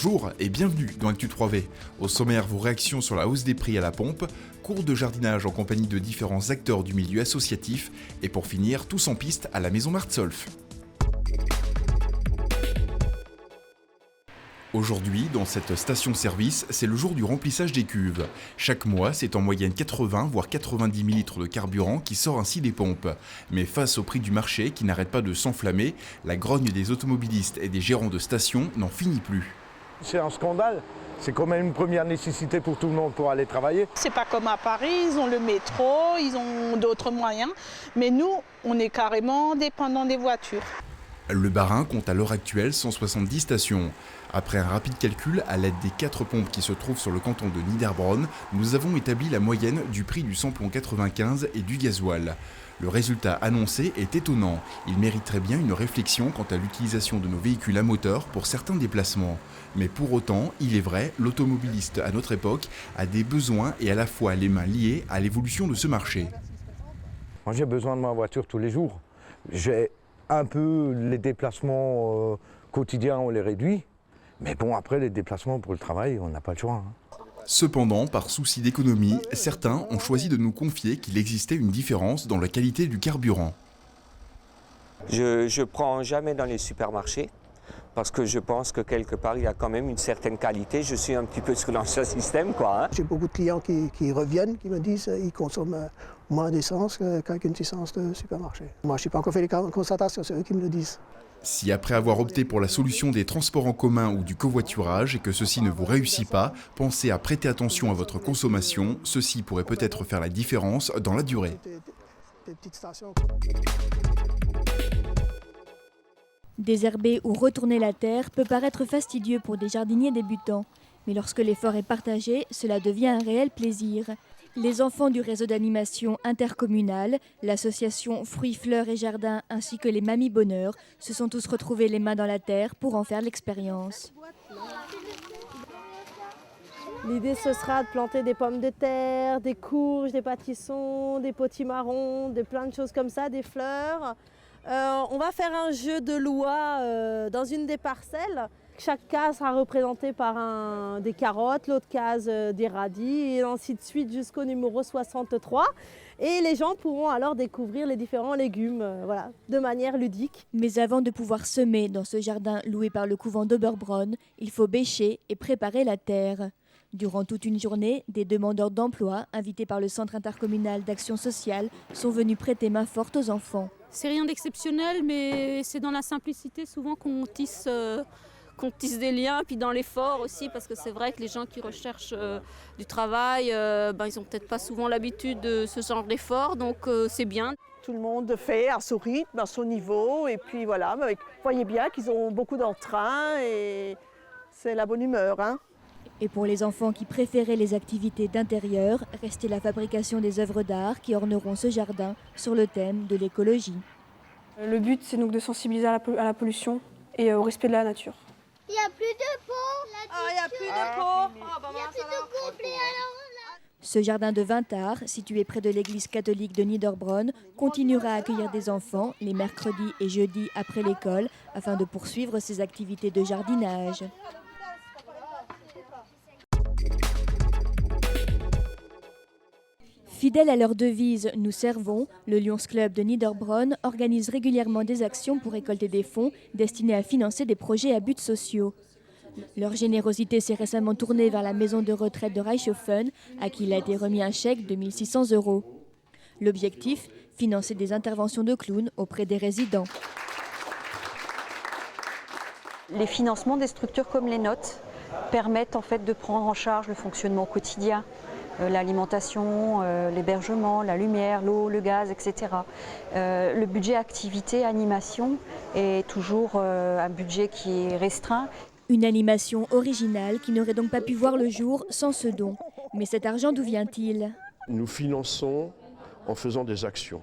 Bonjour et bienvenue dans Actu 3V. Au sommaire, vos réactions sur la hausse des prix à la pompe, cours de jardinage en compagnie de différents acteurs du milieu associatif et pour finir, tous en piste à la maison Martsolf. Aujourd'hui, dans cette station-service, c'est le jour du remplissage des cuves. Chaque mois, c'est en moyenne 80 voire 90 000 litres de carburant qui sort ainsi des pompes. Mais face au prix du marché qui n'arrête pas de s'enflammer, la grogne des automobilistes et des gérants de stations n'en finit plus. C'est un scandale, c'est quand même une première nécessité pour tout le monde pour aller travailler. C'est pas comme à Paris, ils ont le métro, ils ont d'autres moyens, mais nous, on est carrément dépendants des voitures. Le Bas-Rhin compte à l'heure actuelle 170 stations. Après un rapide calcul à l'aide des 4 pompes qui se trouvent sur le canton de Niederbronn, nous avons établi la moyenne du prix du samplon 95 et du gasoil. Le résultat annoncé est étonnant. Il mériterait bien une réflexion quant à l'utilisation de nos véhicules à moteur pour certains déplacements. Mais pour autant, il est vrai, l'automobiliste à notre époque a des besoins et à la fois les mains liées à l'évolution de ce marché. Moi j'ai besoin de ma voiture tous les jours. J'ai un peu les déplacements quotidiens, on les réduit. Mais bon, après les déplacements pour le travail, on n'a pas le choix. Cependant, par souci d'économie, certains ont choisi de nous confier qu'il existait une différence dans la qualité du carburant. Je ne prends jamais dans les supermarchés parce que je pense que quelque part il y a quand même une certaine qualité. Je suis un petit peu sur l'ancien système, quoi. J'ai beaucoup de clients qui reviennent, qui me disent qu'ils consomment moins d'essence qu'avec une essence de supermarché. Moi, je n'ai pas encore fait les constatations, c'est eux qui me le disent. Si après avoir opté pour la solution des transports en commun ou du covoiturage et que ceci ne vous réussit pas, pensez à prêter attention à votre consommation. Ceci pourrait peut-être faire la différence dans la durée. Désherber ou retourner la terre peut paraître fastidieux pour des jardiniers débutants. Mais lorsque l'effort est partagé, cela devient un réel plaisir. Les enfants du réseau d'animation intercommunal, l'association Fruits, Fleurs et Jardins ainsi que les Mamies Bonheur se sont tous retrouvés les mains dans la terre pour en faire l'expérience. L'idée ce sera de planter des pommes de terre, des courges, des pâtissons, des potimarrons, plein de choses comme ça, des fleurs. On va faire un jeu de loi dans une des parcelles. Chaque case sera représentée par des carottes, l'autre case des radis et ainsi de suite jusqu'au numéro 63. Et les gens pourront alors découvrir les différents légumes de manière ludique. Mais avant de pouvoir semer dans ce jardin loué par le couvent d'Oberbronn, il faut bêcher et préparer la terre. Durant toute une journée, des demandeurs d'emploi, invités par le Centre intercommunal d'action sociale, sont venus prêter main forte aux enfants. C'est rien d'exceptionnel, mais c'est dans la simplicité souvent qu'on tisse des liens, puis dans l'effort aussi, parce que c'est vrai que les gens qui recherchent du travail, ils n'ont peut-être pas souvent l'habitude de ce genre d'effort, donc c'est bien. Tout le monde fait à son rythme, à son niveau, et puis voilà, vous voyez bien qu'ils ont beaucoup d'entrain et c'est la bonne humeur. Et pour les enfants qui préféraient les activités d'intérieur, restait la fabrication des œuvres d'art qui orneront ce jardin sur le thème de l'écologie. Le but, c'est donc de sensibiliser à la pollution et au respect de la nature. Il n'y a plus de pots. Il n'y a plus de pots. Il n'y a plus de complet alors. Ce jardin de 20 arts, situé près de l'église catholique de Niederbronn, continuera à accueillir des enfants les mercredis et jeudis après l'école afin de poursuivre ses activités de jardinage. Fidèles à leur devise « Nous servons », le Lions Club de Niederbronn organise régulièrement des actions pour récolter des fonds destinés à financer des projets à buts sociaux. Leur générosité s'est récemment tournée vers la maison de retraite de Reichshofen, à qui il a été remis un chèque de 1 600 €. L'objectif, financer des interventions de clowns auprès des résidents. Les financements des structures comme les nôtres permettent en fait de prendre en charge le fonctionnement quotidien. L'alimentation, l'hébergement, la lumière, l'eau, le gaz, etc. Le budget activité, animation est toujours un budget qui est restreint. Une animation originale qui n'aurait donc pas pu voir le jour sans ce don. Mais cet argent, d'où vient-il ? Nous finançons en faisant des actions.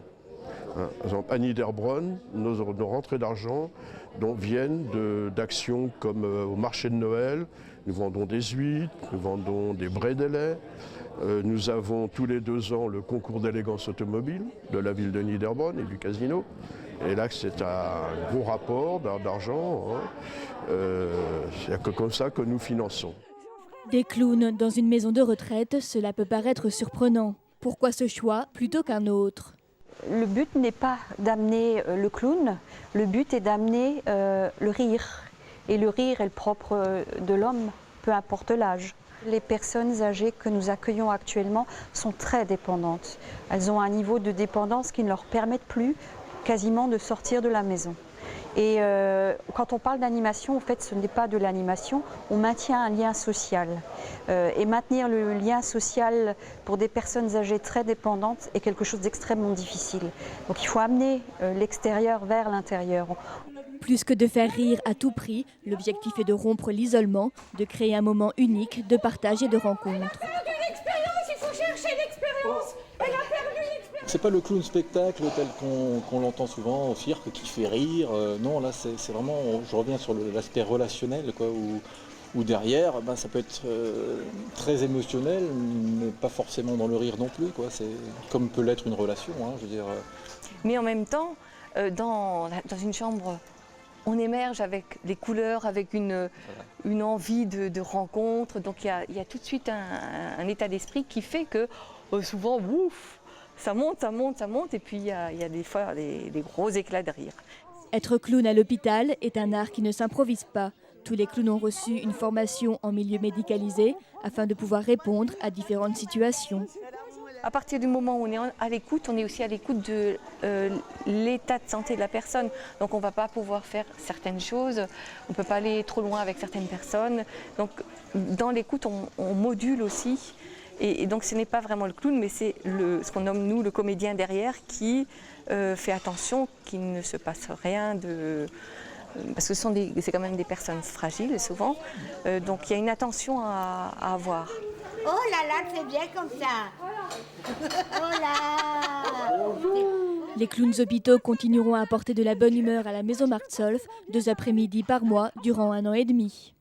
Par exemple, à Niederbronn, nos rentrées d'argent viennent d'actions comme au marché de Noël, Nous vendons des huîtres, nous vendons des brédélets. Nous avons tous les 2 ans le concours d'élégance automobile de la ville de Niederbronn et du casino. Et là, c'est un gros rapport d'argent. Hein. C'est comme ça que nous finançons. Des clowns dans une maison de retraite, cela peut paraître surprenant. Pourquoi ce choix plutôt qu'un autre ? Le but n'est pas d'amener le clown, le but est d'amener le rire. Et le rire est le propre de l'homme, peu importe l'âge. Les personnes âgées que nous accueillons actuellement sont très dépendantes. Elles ont un niveau de dépendance qui ne leur permet plus quasiment de sortir de la maison. Et quand on parle d'animation, en fait, ce n'est pas de l'animation, on maintient un lien social. Et maintenir le lien social pour des personnes âgées très dépendantes est quelque chose d'extrêmement difficile. Donc il faut amener l'extérieur vers l'intérieur. Plus que de faire rire à tout prix, l'objectif est de rompre l'isolement, de créer un moment unique de partage et de rencontre. Il faut chercher l'expérience. Elle a perdu l'expérience. C'est pas le clown spectacle tel qu'on l'entend souvent au cirque qui fait rire. Non, là c'est vraiment, je reviens sur l'aspect relationnel, quoi, où derrière, ça peut être très émotionnel, mais pas forcément dans le rire non plus, quoi. C'est comme peut l'être une relation, hein, je veux dire. Mais en même temps, dans une chambre, on émerge avec des couleurs, avec une envie de rencontre. Donc il y a tout de suite un état d'esprit qui fait que souvent, ouf, ça monte, et puis il y a des fois des gros éclats de rire. Être clown à l'hôpital est un art qui ne s'improvise pas. Tous les clowns ont reçu une formation en milieu médicalisé afin de pouvoir répondre à différentes situations. À partir du moment où on est à l'écoute, on est aussi à l'écoute de l'état de santé de la personne. Donc on ne va pas pouvoir faire certaines choses, on ne peut pas aller trop loin avec certaines personnes. Donc dans l'écoute, on module aussi. Et donc ce n'est pas vraiment le clown, mais c'est ce qu'on nomme nous le comédien derrière qui fait attention qu'il ne se passe rien de... Parce que c'est quand même des personnes fragiles souvent, donc il y a une attention à avoir. Oh là là, c'est bien comme ça. Oh là. Les clowns hôpitaux continueront à apporter de la bonne humeur à la maison Martsolf 2 après-midi par mois durant 1 an et demi.